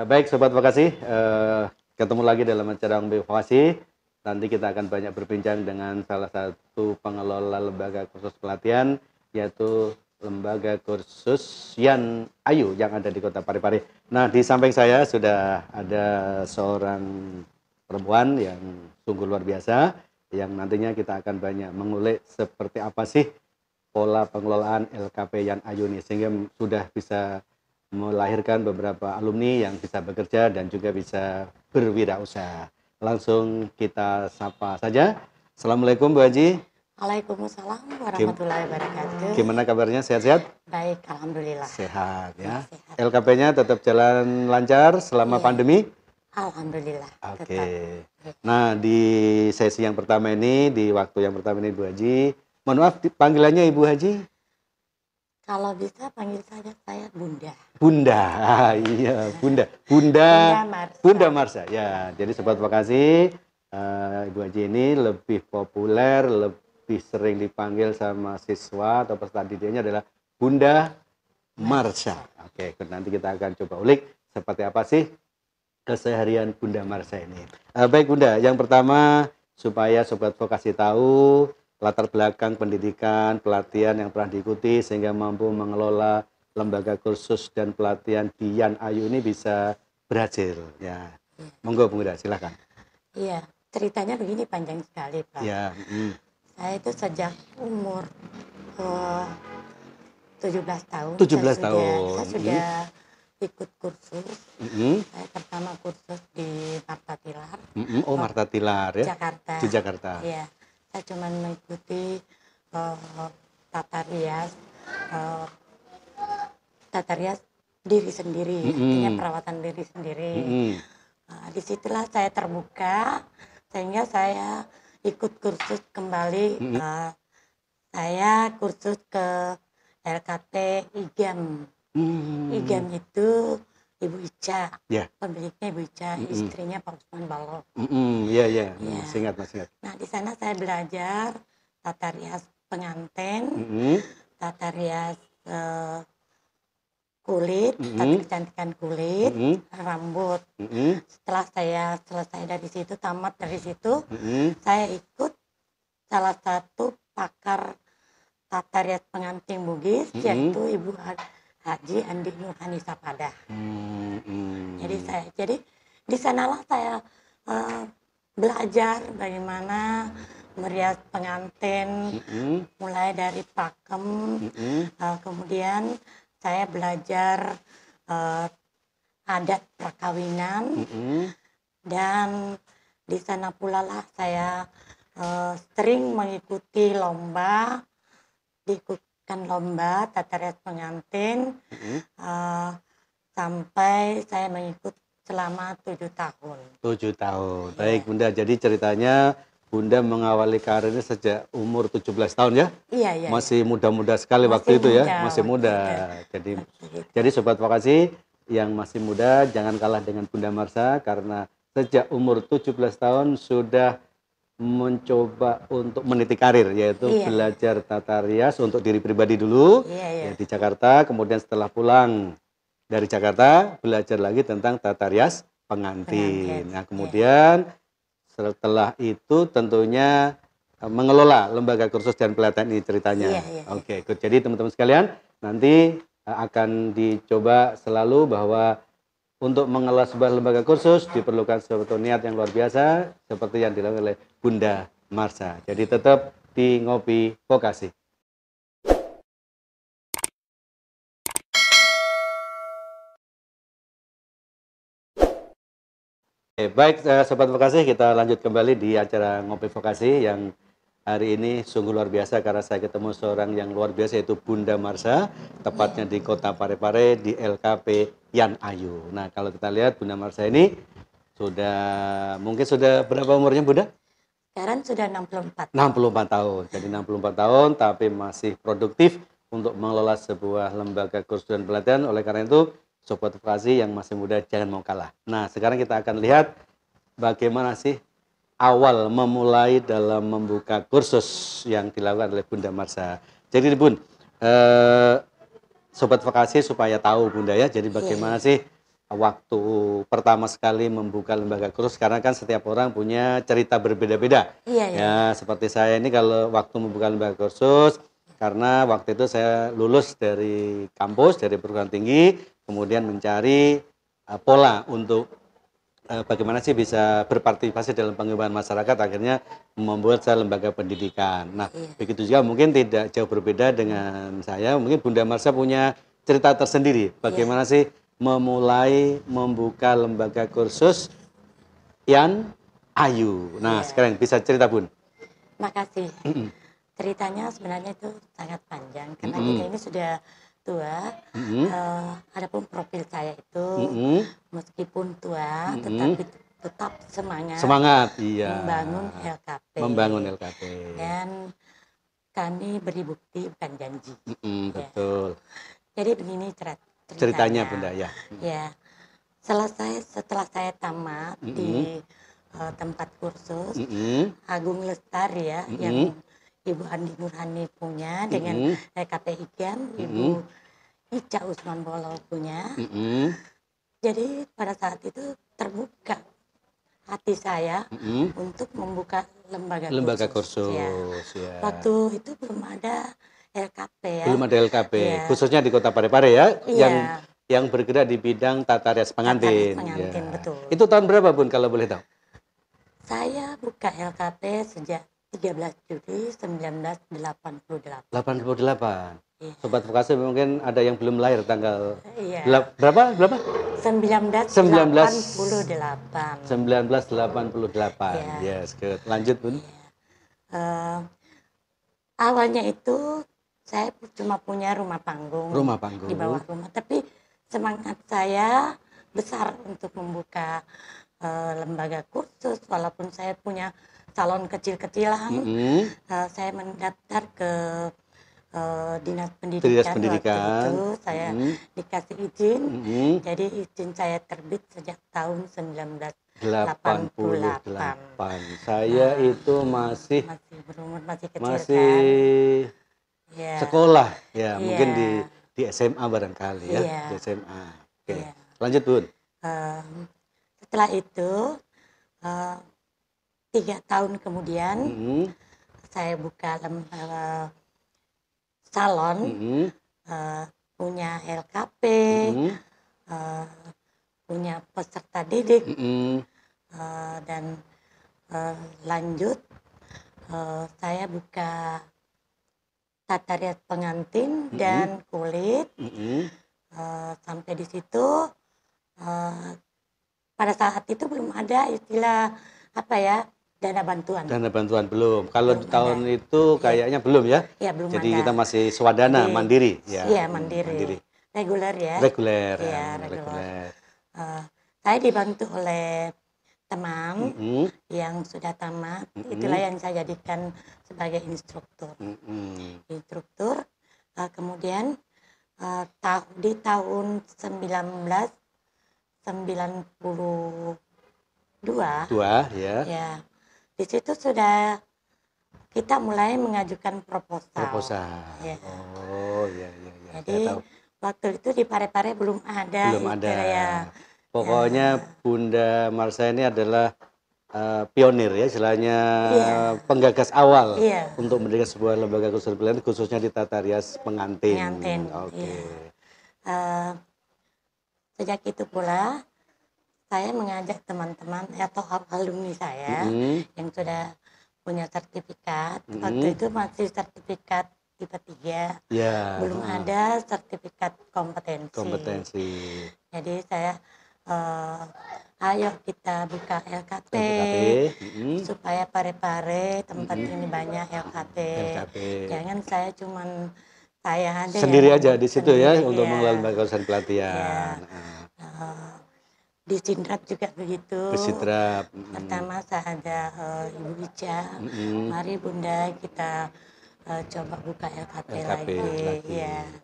Baik Sobat Vokasi, ketemu lagi dalam acara Ngombe Vokasi. Nanti kita akan banyak berbincang dengan salah satu pengelola lembaga kursus pelatihan, yaitu lembaga kursus Yan Ayu yang ada di Kota Parepare. Nah, di samping saya sudah ada seorang perempuan yang sungguh luar biasa, yang nantinya kita akan banyak mengulik seperti apa sih pola pengelolaan LKP Yan Ayu ini, sehingga sudah bisa melahirkan beberapa alumni yang bisa bekerja dan juga bisa berwirausaha. Langsung kita sapa saja. Assalamualaikum Bu Haji. Waalaikumsalam warahmatullahi wabarakatuh. Gimana kabarnya? Sehat-sehat? Baik, alhamdulillah. Sehat ya. Sehat. LKP-nya tetap jalan lancar selama pandemi? Alhamdulillah. Oke. Nah, di sesi yang pertama ini, di waktu yang pertama ini Bu Haji, mohon maaf panggilannya Ibu Haji? Kalau bisa panggil saja saya Bunda. Bunda, iya Bunda. Bunda Marsa. Ya, jadi Sobat Vokasi, Ibu Haji ini lebih populer, lebih sering dipanggil sama siswa atau peserta didiknya adalah Bunda Marsa. Oke, nanti kita akan coba ulik seperti apa sih keseharian Bunda Marsa ini. Baik Bunda, yang pertama supaya Sobat Vokasi tahu latar belakang pendidikan, pelatihan yang pernah diikuti sehingga mampu mengelola lembaga kursus dan pelatihan di Yan Ayu ini bisa berhasil. Ya, monggo Bunda, silakan. Iya, ceritanya begini panjang sekali Pak. Ya. Saya itu sejak umur 17 tahun. 17 tahun. Saya sudah ikut kursus. Saya pertama kursus di Marta Tilar. Oh, Marta Tilar ya. Jakarta. Di Jakarta. Iya. Saya cuma mengikuti tata rias diri sendiri, artinya perawatan diri sendiri. Disitulah saya terbuka, sehingga saya ikut kursus kembali. Saya kursus ke LKT IGAM. IGAM itu Ibu Ica, pemiliknya Ibu Ica, istrinya Pak Usman Balok. Iya. Masih ingat. Nah, di sana saya belajar tata rias pengantin, tata rias kulit, tata kecantikan kulit, rambut. Setelah saya selesai dari situ, tamat dari situ, saya ikut salah satu pakar tata rias pengantin Bugis, yaitu Ibu Haji Andi Nurhani Sapadah. Jadi di sanalah saya belajar bagaimana merias pengantin, mulai dari pakem, kemudian saya belajar adat perkawinan, dan di sana pula lah saya sering mengikuti lomba, lomba tata rias pengantin, sampai saya mengikut selama 7 tahun. 7 tahun. Baik Bunda, jadi ceritanya Bunda mengawali karirnya sejak umur 17 tahun ya? Iya. Masih muda-muda sekali waktu itu ya? Masih muda. Jadi Sobat Vokasi yang masih muda jangan kalah dengan Bunda Marsa, karena sejak umur 17 tahun sudah mencoba untuk meniti karir, yaitu belajar tata rias untuk diri pribadi dulu ya, di Jakarta, kemudian setelah pulang dari Jakarta belajar lagi tentang tata rias pengantin. Nah, kemudian setelah itu tentunya mengelola lembaga kursus dan pelatihan ini ceritanya. Oke, good. Jadi teman-teman sekalian, nanti akan dicoba selalu bahwa untuk mengelola sebuah lembaga kursus diperlukan suatu niat yang luar biasa seperti yang dilakukan oleh Bunda Marsa. Jadi tetap di Ngopi Vokasi. Baik Sobat Vokasi, kita lanjut kembali di acara Ngopi Vokasi yang hari ini sungguh luar biasa karena saya ketemu seorang yang luar biasa, yaitu Bunda Marsa, tepatnya di Kota Parepare di LKP Yan Ayu. Nah, kalau kita lihat Bunda Marsa ini mungkin sudah berapa umurnya Bunda? Sekarang sudah 64. 64 tahun. Jadi 64 tahun tapi masih produktif untuk mengelola sebuah lembaga kursus dan pelatihan. Oleh karena itu, Sobat Vokasi yang masih muda jangan mau kalah. Nah, sekarang kita akan lihat bagaimana sih awal memulai dalam membuka kursus yang dilakukan oleh Bunda Marsa. Jadi Bun, Sobat Vokasi supaya tahu Bunda ya. Jadi bagaimana sih waktu pertama sekali membuka lembaga kursus, karena kan setiap orang punya cerita berbeda-beda. Ya, seperti saya ini kalau waktu membuka lembaga kursus, karena waktu itu saya lulus dari kampus, dari perguruan tinggi, kemudian mencari pola untuk bagaimana sih bisa berpartisipasi dalam pengembangan masyarakat, akhirnya membuat saya lembaga pendidikan. Nah, begitu juga mungkin tidak jauh berbeda dengan saya, mungkin Bunda Marsha punya cerita tersendiri, bagaimana sih memulai membuka lembaga kursus Yan Ayu. Nah, sekarang bisa cerita Bun. Makasih. Ceritanya sebenarnya itu sangat panjang, karena kita ini sudah tua. Adapun profil saya itu meskipun tua, tetapi tetap semangat membangun LKP. Membangun LKP. Dan kami beri bukti bukan janji. Betul. Jadi begini ceritanya Bunda ya. Ya, setelah saya tamat di tempat kursus Agung Lestari ya, yang Ibu Andi Nurhani punya dengan LKP IGAN, Ibu Ica Usman Bolo punya. Jadi pada saat itu terbuka hati saya untuk membuka lembaga kursus. Ya. Waktu itu belum ada LKP ya. Belum ada LKP, khususnya di Kota Parepare ya, yang bergerak di bidang tata rias pengantin. Betul. Itu tahun berapa Bun kalau boleh tahu? Saya buka LKP sejak 13 Juli 1988. 88. Sobat Vokasi mungkin ada yang belum lahir tanggal berapa? 1988. 1988. Yes, good. Lanjut Bun. Awalnya itu saya cuma punya rumah panggung di bawah rumah, tapi semangat saya besar untuk membuka lembaga kursus, walaupun saya punya salon kecil-kecilan. Saya mendaftar ke Dinas Pendidikan. Waktu itu saya dikasih izin, jadi izin saya terbit sejak tahun 1988. Saya itu masih berumur, masih kecil, sekolah ya, mungkin di SMA barangkali ya, di SMA. Oke. Lanjut Bun. Setelah itu 3 tahun kemudian saya buka salon, punya LKP, punya peserta didik, dan lanjut saya buka tata rias pengantin dan kulit. Sampai di situ pada saat itu belum ada istilah dana bantuan. Dana bantuan belum. Kalau di tahun itu kayaknya belum ya. Belum. Jadi kita masih swadana, mandiri ya. Iya, mandiri. Reguler ya. Reguler. Saya dibantu oleh teman yang sudah tamat. Itulah yang saya jadikan sebagai instruktur. Kemudian di tahun 1992 ya, di situ sudah kita mulai mengajukan proposal. Ya. Jadi waktu itu di Parepare belum ada. Pokoknya Bunda Marsha ini adalah pionir ya, istilahnya penggagas awal untuk mendirikan sebuah lembaga kursus pendidikan khususnya di tata rias pengantin. Sejak itu pula saya mengajak teman-teman atau alumni saya yang sudah punya sertifikat. Waktu itu masih sertifikat tipe 3, belum ada sertifikat kompetensi. Jadi saya ayo kita buka LKP. Supaya Parepare tempat ini banyak LKP. Jangan saya cuman saya ada sendiri aja di situ ya untuk mengelola lembaga kursus pelatihan. Di Sindrap juga begitu. Pertama saya ada Ibu Ica, mari Bunda kita coba buka LKP lagi.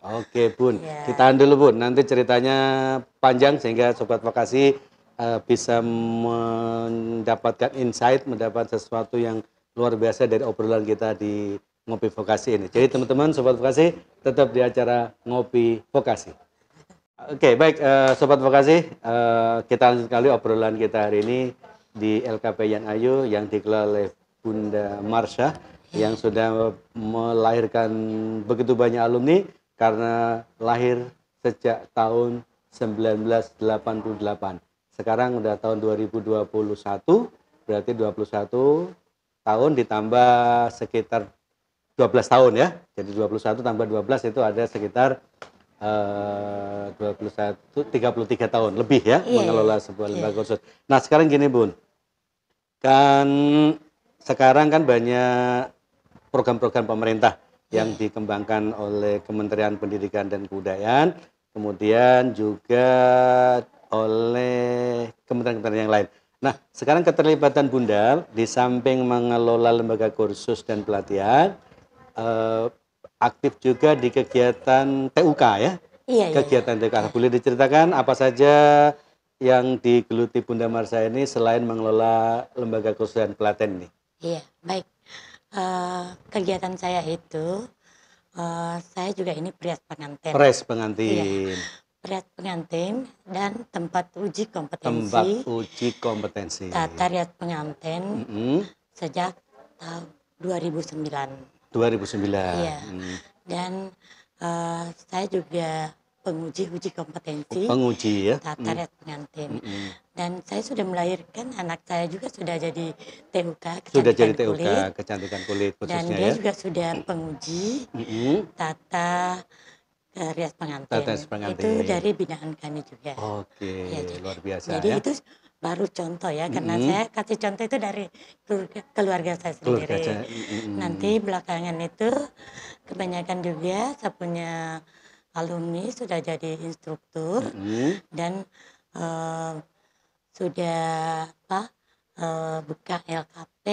Oke Bun, kita tahan dulu Bun, nanti ceritanya panjang sehingga Sobat Vokasi bisa mendapatkan insight, mendapat sesuatu yang luar biasa dari obrolan kita di Ngopi Vokasi ini. Jadi teman-teman Sobat Vokasi tetap di acara Ngopi Vokasi. Oke, baik Sobat Vokasi, kita lanjut kali obrolan kita hari ini di LKP Yan Ayu yang dikelola oleh Bunda Marsha yang sudah melahirkan begitu banyak alumni karena lahir sejak tahun 1988. Sekarang udah tahun 2021, berarti 21 tahun ditambah sekitar 12 tahun ya. Jadi 21 tambah 12 itu ada sekitar 33 tahun lebih ya mengelola sebuah lembaga kursus. Nah sekarang gini Bun, kan sekarang kan banyak program-program pemerintah yang dikembangkan oleh Kementerian Pendidikan dan Kebudayaan, kemudian juga oleh kementerian-kementerian yang lain. Nah sekarang keterlibatan Bunda di samping mengelola lembaga kursus dan pelatihan, aktif juga di kegiatan TUK ya? Kegiatan TUK. Boleh diceritakan apa saja yang digeluti Bunda Marsha ini selain mengelola lembaga kursus dan pelatihan ini? Iya, baik. Kegiatan saya itu, saya juga ini prias pengantin. Prias pengantin. Iya, prias pengantin dan tempat uji kompetensi. Tempat uji kompetensi. Tata rias pengantin sejak tahun 2009. 2009. Iya. Dan saya juga penguji uji kompetensi. Penguji ya. Tata rias pengantin. Dan saya sudah melahirkan anak saya juga sudah jadi TUK Sudah jadi kecantikan TUK kulit. kecantikan kulit Dan khususnya dia ya. juga sudah penguji tata rias pengantin. Tata rias pengantin. Itu dari binaan kami juga. Oke, Ya, luar biasa jadi ya. itu baru contoh ya, karena saya kasih contoh itu dari keluarga saya sendiri. Nanti belakangan itu kebanyakan juga saya punya alumni sudah jadi instruktur dan sudah buka LKP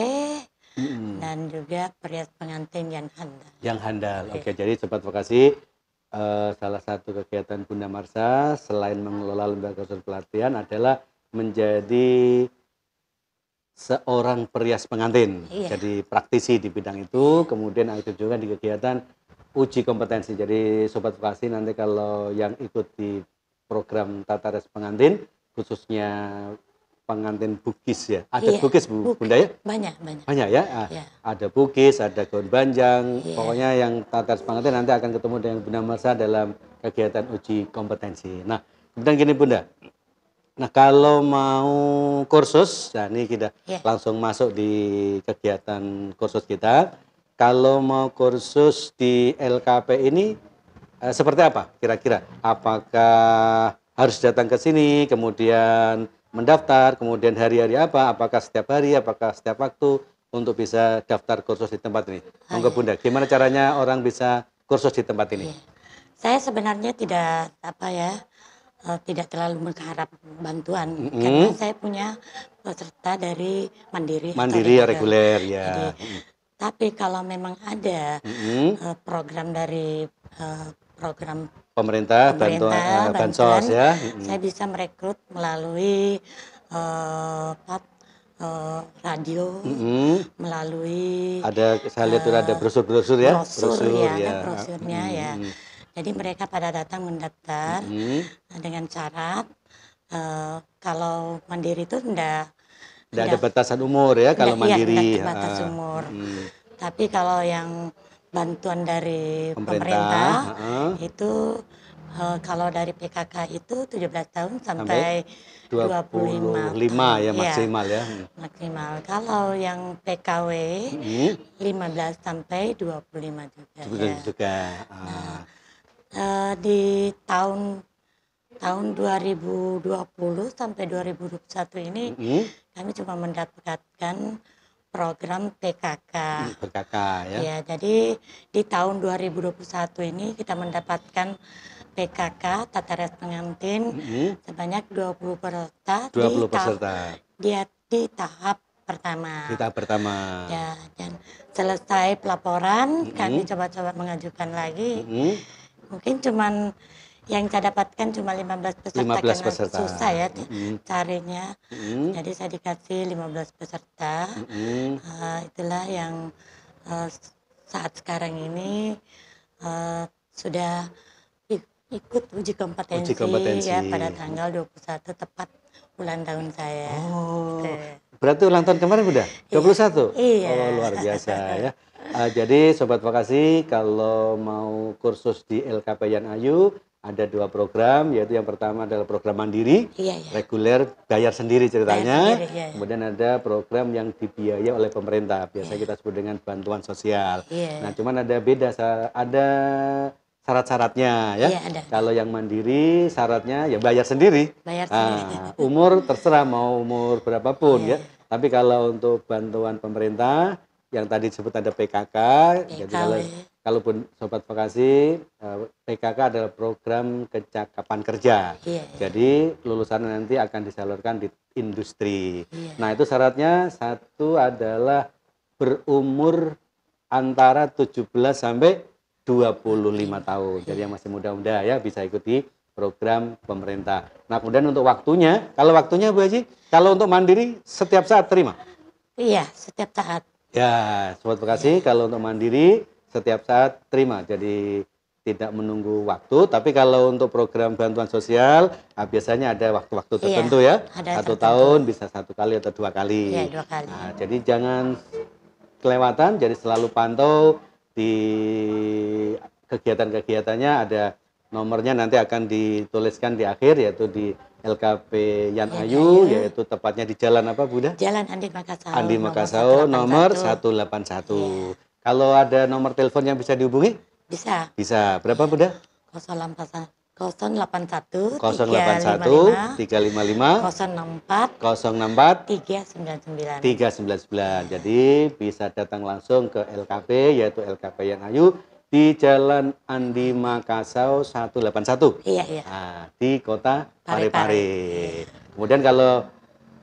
dan juga perias pengantin yang handal. Yang handal. Oke, jadi Sobat Vokasi, salah satu kegiatan Bunda Marsha selain mengelola lembaga kursus pelatihan adalah menjadi seorang perias pengantin. Jadi praktisi di bidang itu, kemudian aktif juga di kegiatan uji kompetensi. Jadi Sobat Vokasi nanti kalau yang ikut di program Tata Rias Pengantin, khususnya pengantin bugis ya. Ada bugis Bunda ya? Banyak. Banyak ya? Ada bugis, ada gaun banjang. Pokoknya yang Tata Rias Pengantin nanti akan ketemu dengan Bunda Marsha dalam kegiatan uji kompetensi. Nah, kemudian gini Bunda. Nah, kalau mau kursus, nah ini kita langsung masuk di kegiatan kursus kita. Kalau mau kursus di LKP ini seperti apa kira-kira? Apakah harus datang ke sini, kemudian mendaftar, kemudian hari-hari apa? Apakah setiap hari, apakah setiap waktu untuk bisa daftar kursus di tempat ini? Monggo Bunda, gimana caranya orang bisa kursus di tempat ini? Saya sebenarnya tidak tidak terlalu mengharap bantuan karena saya punya peserta dari mandiri reguler ya. Tapi kalau memang ada program dari program pemerintah bansos ya, saya bisa merekrut melalui radio, melalui saya lihat ada brosur ya, brosurnya ya. Jadi mereka pada datang mendaftar dengan syarat kalau mandiri itu tidak ada batasan umur ya kalau mandiri. Tidak batas umur. Tapi kalau yang bantuan dari pemerintah itu kalau dari PKK itu 17 tahun sampai 25 ya maksimal ya. Maksimal. Kalau yang PKW 15 sampai 25 juga. Di tahun 2020 sampai 2021 ini kami cuma mendapatkan program PKK. PKK ya. Ya, jadi di tahun 2021 ini kita mendapatkan PKK Tata Rias Pengantin sebanyak 20 peserta. Di tahap pertama. Di tahap pertama. Ya, dan selesai pelaporan kami coba-coba mengajukan lagi. Mungkin cuman yang saya dapatkan cuma 15 peserta. Susah ya carinya. Jadi saya dikasih 15 peserta. Itulah yang saat sekarang ini sudah ikut uji kompetensi, ya pada tanggal 21 tepat ulang tahun saya. Oh, berarti ulang tahun kemarin udah 21? Iya. Oh, luar biasa ya. Jadi Sobat Vokasi, kalau mau kursus di LKP Yan Ayu, ada 2 program, yaitu yang pertama adalah program mandiri, reguler, bayar sendiri ceritanya. Kemudian ada program yang dibiayai oleh pemerintah, biasa kita sebut dengan bantuan sosial. Nah, cuman ada beda, ada syarat-syaratnya ya. Kalau yang mandiri syaratnya ya bayar sendiri. Umur terserah mau umur berapapun ya. Tapi kalau untuk bantuan pemerintah yang tadi disebut ada PKK, jadi kalaupun Sobat Vokasi, PKK adalah program kecakapan kerja. Jadi lulusan nanti akan disalurkan di industri. Nah, itu syaratnya satu adalah berumur antara 17 sampai 25 tahun. Jadi yang masih muda-muda ya bisa ikuti program pemerintah. Nah, kemudian untuk waktunya, kalau waktunya Bu Haji, kalau untuk mandiri setiap saat terima? Iya, setiap saat. Ya, Sobat Vokasi, kalau untuk mandiri setiap saat terima. Jadi tidak menunggu waktu, tapi kalau untuk program bantuan sosial, biasanya ada waktu-waktu tertentu ya. 1 tahun bisa 1 kali atau 2 kali. Iya, 2 kali. Nah, jadi jangan kelewatan, jadi selalu pantau di kegiatan-kegiatannya, ada nomornya nanti akan dituliskan di akhir, yaitu di LKP Yan Ayu, yaitu tepatnya di jalan apa Bunda? Jalan Andi Makassau. Andi Makassau nomor 181. Kalau ada nomor telepon yang bisa dihubungi? Bisa. Bisa. Berapa Bunda? 081 355 064 399. Jadi bisa datang langsung ke LKP, yaitu LKP Yan Ayu di Jalan Andi Makassau 181. Iya. Nah, di Kota Parepare. Kemudian kalau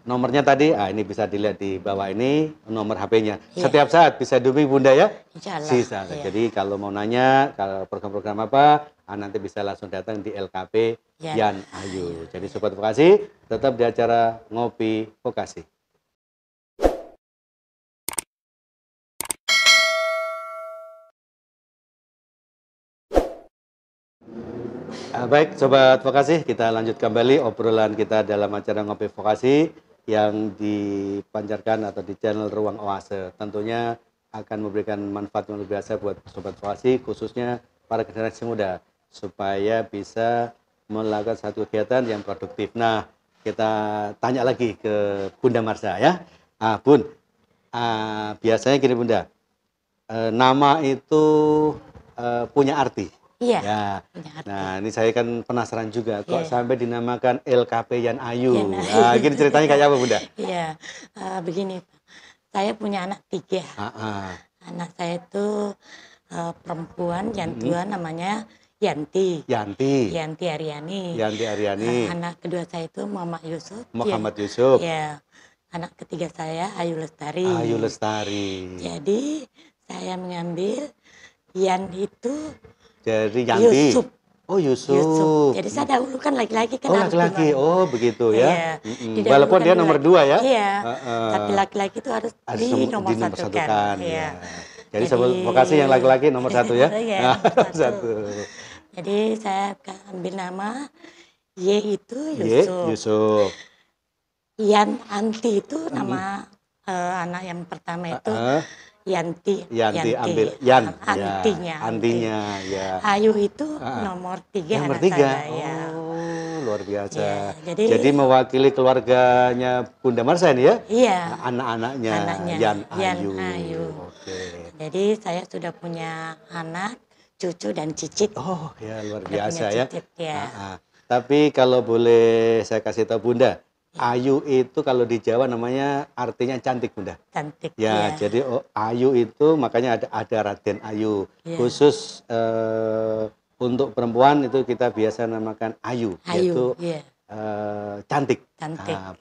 nomornya tadi, ini bisa dilihat di bawah ini nomor HP-nya. Setiap saat bisa dihubungi Bunda ya? Bisa. Jadi kalau mau nanya kalau program-program apa, nanti bisa langsung datang di LKP Yan Ayu. Jadi Sobat Vokasi, tetap di acara Ngopi Vokasi. Baik Sobat Vokasi, kita lanjut kembali obrolan kita dalam acara Ngopi Vokasi yang dipancarkan atau di channel Ruang Oase. Tentunya akan memberikan manfaat yang luar biasa buat Sobat Vokasi, khususnya para generasi muda, supaya bisa melakukan satu kegiatan yang produktif. Nah, kita tanya lagi ke Bunda Marsha ya. Bun, biasanya gini Bunda, nama itu punya arti. Iya. Ya. Nah, ini saya kan penasaran juga kok sampai dinamakan LKP Yan Ayu. Nah, gini ceritanya kayak apa, Bunda? Iya. Begini, saya punya anak 3. Anak saya itu perempuan, yang tua namanya Yanti Aryani. Anak kedua saya itu Muhammad Yusuf. Ya. Anak ketiga saya Ayu Lestari. Jadi saya mengambil Yan itu dari Yanti. Yusuf. Oh, Yusuf. Jadi saya dahulukan laki-laki kan. Oh, laki-laki. Oh, begitu ya. Walaupun dia nomor 2 ya. Iya. Tapi laki-laki itu harus di nomor satukan. Ya. Jadi Sobat Vokasi yang laki-laki nomor 1 ya. Satu. Jadi saya ambil nama Y itu Yusuf. Yan Anti itu nama anak yang pertama itu. Yanti ambil antinya ya. Ayu itu nomor 3 nomor anak 3. saya, ya. Oh, luar biasa. Jadi mewakili keluarganya Bunda Marsha ini ya? Iya. Anak-anaknya Yan Ayu. Oke. Jadi saya sudah punya anak, cucu dan cicit. Oh, ya luar biasa ya. Cicit, ya. Tapi kalau boleh saya kasih tahu Bunda, Ayu itu kalau di Jawa namanya artinya cantik Bunda. Cantik. Ya, jadi Ayu itu makanya ada Raden Ayu. Khusus untuk perempuan itu kita biasa namakan Ayu. Yaitu cantik.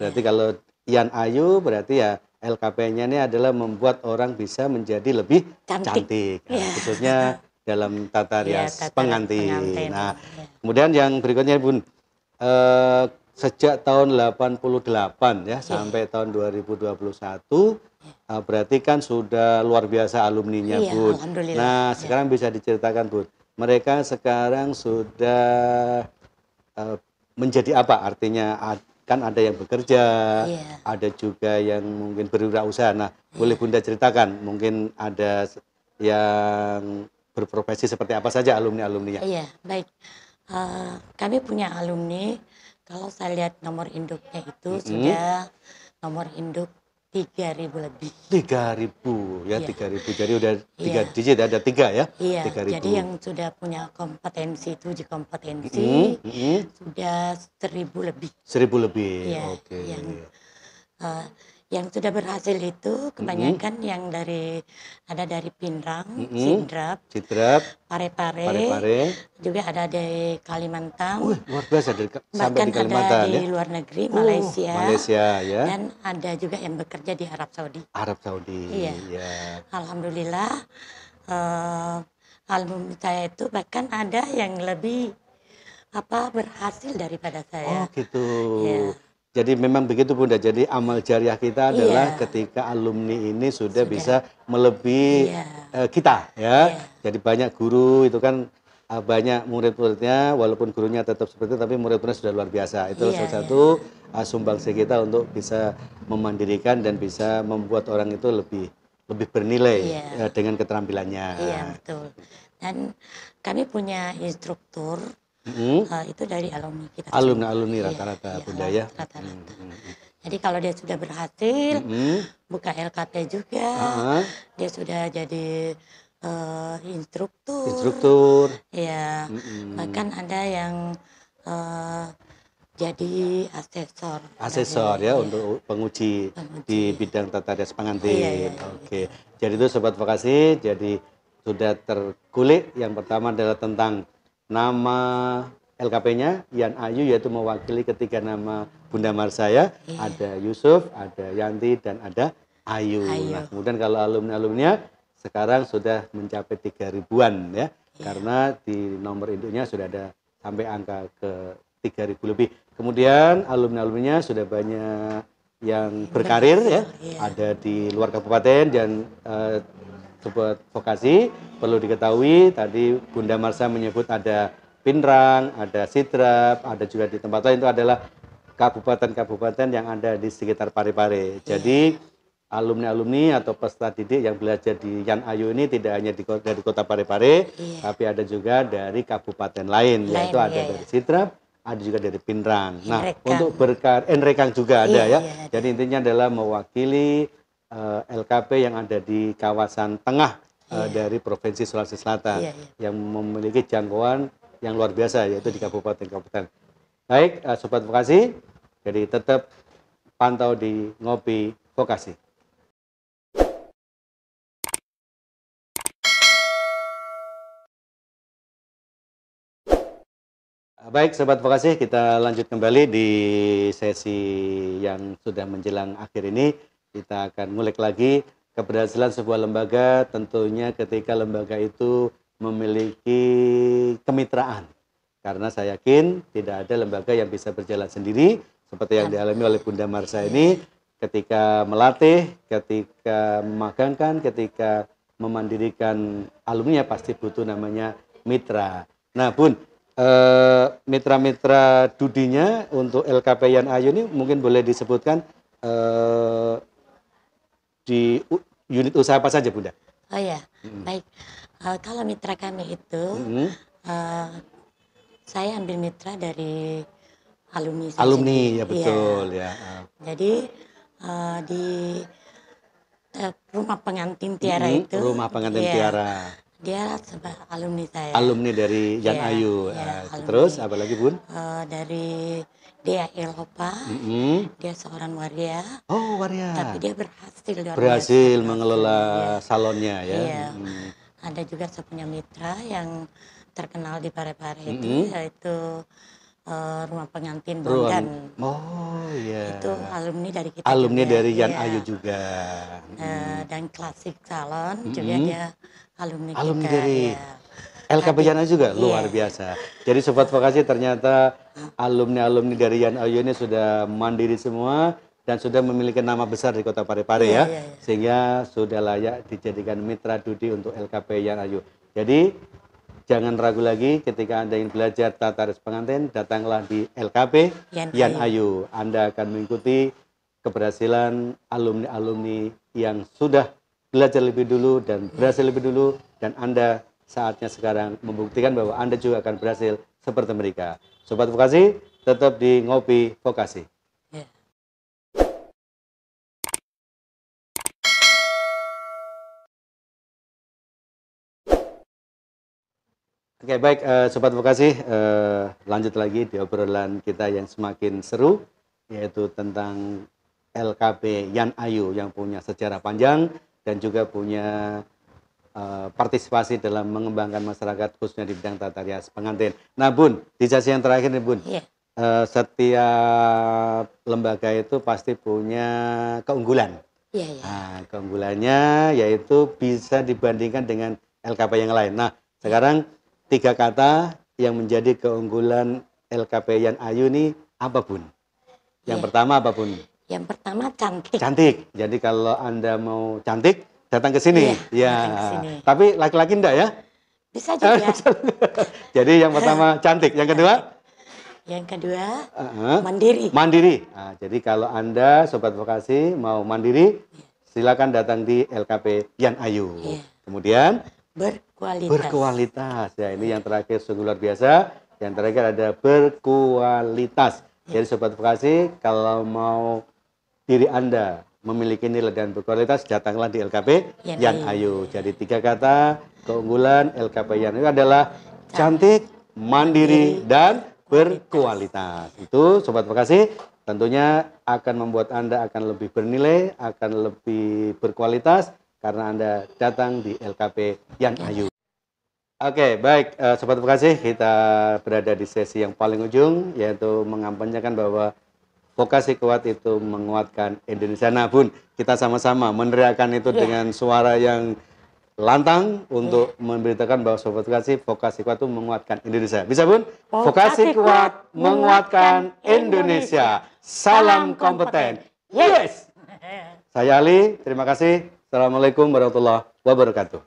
Berarti kalau Yan Ayu berarti ya LKP-nya ini adalah membuat orang bisa menjadi lebih cantik. Khususnya dalam tata rias pengantin. Nah, kemudian yang berikutnya Bun, sejak tahun 88 ya sampai tahun 2021, berarti kan sudah luar biasa alumninya, Iya, Bun. alhamdulillah. Nah, sekarang bisa diceritakan, Bun, mereka sekarang sudah menjadi apa? Artinya kan ada yang bekerja, Iya. ada juga yang mungkin berwirausaha. Nah, boleh Bunda ceritakan, mungkin ada yang berprofesi seperti apa saja alumni-alumninya? Iya, baik. Kami punya alumni, kalau saya lihat nomor induknya itu sudah nomor induk 3.000 lebih. 3.000 ya, Iya. 3.000. Jadi udah 3 Iya. digit, ada 3 ya, Iya, 3.000. jadi yang sudah punya kompetensi, 7 kompetensi, sudah 1.000 lebih. 1.000 lebih, Iya, oke. eh, yang sudah berhasil itu kebanyakan yang ada dari Pinrang, Sidrap, Sidrap, Parepare, Parepare. juga ada di Kalimantan, Wih, luar biasa sampai bahkan di Kalimantan ada di ya. luar negeri, Malaysia, Malaysia ya. dan ada juga yang bekerja di Arab Saudi. Arab Saudi. Iya. Ya. Alhamdulillah, alumni saya itu bahkan ada yang lebih berhasil daripada saya. Oh gitu. Iya. Jadi memang begitu Bunda. Jadi amal jariah kita adalah Iya. ketika alumni ini sudah bisa melebihi Iya. kita ya. Iya. Jadi banyak guru itu kan banyak murid-muridnya, walaupun gurunya tetap seperti itu, tapi murid-muridnya sudah luar biasa. Itu Iya, salah satu sumbangsi kita untuk bisa memandirikan dan bisa membuat orang itu lebih bernilai Iya. dengan keterampilannya. Iya, betul. Dan kami punya instruktur, itu dari alumni kita. Alumni Iya, rata-rata iya, Bunda ya. rata-rata. Jadi kalau dia sudah berhasil, buka LKP juga, dia sudah jadi Instruktur. ya, bahkan ada yang jadi asesor Ya, iya. untuk penguji di bidang tata rias pengantin. Iya. Oke. Jadi itu Sobat Vokasi, jadi sudah terkulik. Yang pertama adalah tentang nama LKP-nya Yan Ayu, yaitu mewakili ketiga nama Bunda Marsa ya. Ada Yusuf, ada Yanti, dan ada Ayu. Nah, kemudian kalau alumni-alumninya sekarang sudah mencapai 3.000-an ya. Karena di nomor induknya sudah ada sampai angka ke 3.000 lebih. Kemudian alumni-alumninya sudah banyak yang berkarir ya. Ada di luar kabupaten dan Sobat Vokasi perlu diketahui tadi Bunda Marsa menyebut ada Pinrang, ada Sidrap, ada juga di tempat lain, itu adalah kabupaten-kabupaten yang ada di sekitar Parepare. Jadi alumni-alumni atau peserta didik yang belajar di Yan Ayu ini tidak hanya dari kota Parepare, tapi ada juga dari kabupaten lain, yaitu ada dari Sidrap, ada juga dari Pinrang. Nah, untuk Enrekang juga ada ya. Jadi intinya adalah mewakili LKP yang ada di kawasan tengah dari Provinsi Sulawesi Selatan yang memiliki jangkauan yang luar biasa, yaitu di kabupaten-kabupaten. Baik, Sobat Vokasi, jadi tetap pantau di Ngopi Vokasi. Baik Sobat Vokasi, kita lanjut kembali di sesi yang sudah menjelang akhir ini. Kita akan ngulik lagi keberhasilan sebuah lembaga, tentunya ketika lembaga itu memiliki kemitraan. Karena saya yakin tidak ada lembaga yang bisa berjalan sendiri, seperti yang dialami oleh Bunda Marsa ini, ketika melatih, ketika memagangkan, ketika memandirikan alumni pasti butuh namanya mitra. Nah Bun, mitra-mitra dudinya untuk LKP Yan Ayu ini mungkin boleh disebutkan di unit usaha apa saja Bunda? Oh ya, baik. Kalau mitra kami itu, saya ambil mitra dari alumni saya Alumni sendiri. ya betul ya. Jadi di rumah pengantin Tiara itu. Rumah pengantin Tiara. Dia alumni saya. Alumni dari Yan Ayu. Terus apa lagi Bun? Dari Dea Elopa, dia seorang waria. Oh waria. Tapi dia berhasil mengelola salonnya ya. Iya. Ada juga saya punya mitra yang terkenal di Parepare itu, yaitu rumah pengantin Bondan. Oh iya. Itu alumni dari kita. Alumni juga. dari Yan Ayu juga. Dan Klasik Salon juga dia alumni kita. Dari. LKP Yan Ayu juga luar biasa. Jadi Sobat Vokasi ternyata alumni-alumni dari Yan Ayu ini sudah mandiri semua dan sudah memiliki nama besar di Kota Parepare ya. Sehingga sudah layak dijadikan mitra Dudi untuk LKP Yan Ayu. Jadi jangan ragu lagi ketika Anda ingin belajar tata rias pengantin, datanglah di LKP Yan Ayu. Anda akan mengikuti keberhasilan alumni-alumni yang sudah belajar lebih dulu dan berhasil lebih dulu, dan Anda saatnya sekarang membuktikan bahwa Anda juga akan berhasil seperti mereka. Sobat Vokasi, tetap di Ngopi Vokasi. Oke, baik Sobat Vokasi, lanjut lagi di obrolan kita yang semakin seru, yaitu tentang LKP Yan Ayu yang punya sejarah panjang dan juga punya partisipasi dalam mengembangkan masyarakat khususnya di bidang tata rias pengantin. Nah Bun, di sesi yang terakhir nih Bun, setiap lembaga itu pasti punya keunggulan. Nah, keunggulannya yaitu bisa dibandingkan dengan LKP yang lain. Nah sekarang 3 kata yang menjadi keunggulan LKP Yan Ayu ini apa Bun? Yang pertama apa Bun? Yang pertama cantik. Cantik. Jadi kalau Anda mau cantik, datang ke sini. Tapi laki-laki enggak ya? Bisa juga. Jadi yang pertama cantik, yang kedua? Yang kedua mandiri. Mandiri. Nah, jadi kalau Anda Sobat Vokasi mau mandiri, silakan datang di LKP Yan Ayu. Kemudian berkualitas. Berkualitas. Ya, ini yang terakhir sungguh luar biasa. Yang terakhir ada berkualitas. Jadi Sobat Vokasi, kalau mau diri Anda memiliki nilai dan berkualitas, datanglah di LKP Yan Ayu. Jadi 3 kata keunggulan LKP Yan Ayu adalah cantik, mandiri, dan berkualitas. Itu Sobat Vokasi tentunya akan membuat Anda akan lebih bernilai, akan lebih berkualitas karena Anda datang di LKP Yan Ayu. Oke, baik Sobat Vokasi, kita berada di sesi yang paling ujung, yaitu mengampanyakan bahwa vokasi kuat itu menguatkan Indonesia. Nah Bun, kita sama-sama meneriakan itu dengan suara yang lantang untuk memberitakan bahwa Sobat vokasi kuat itu menguatkan Indonesia. Bisa Bun? Vokasi kuat menguatkan Indonesia. Salam kompeten. Yes! Saya Ali, terima kasih. Assalamualaikum warahmatullahi wabarakatuh.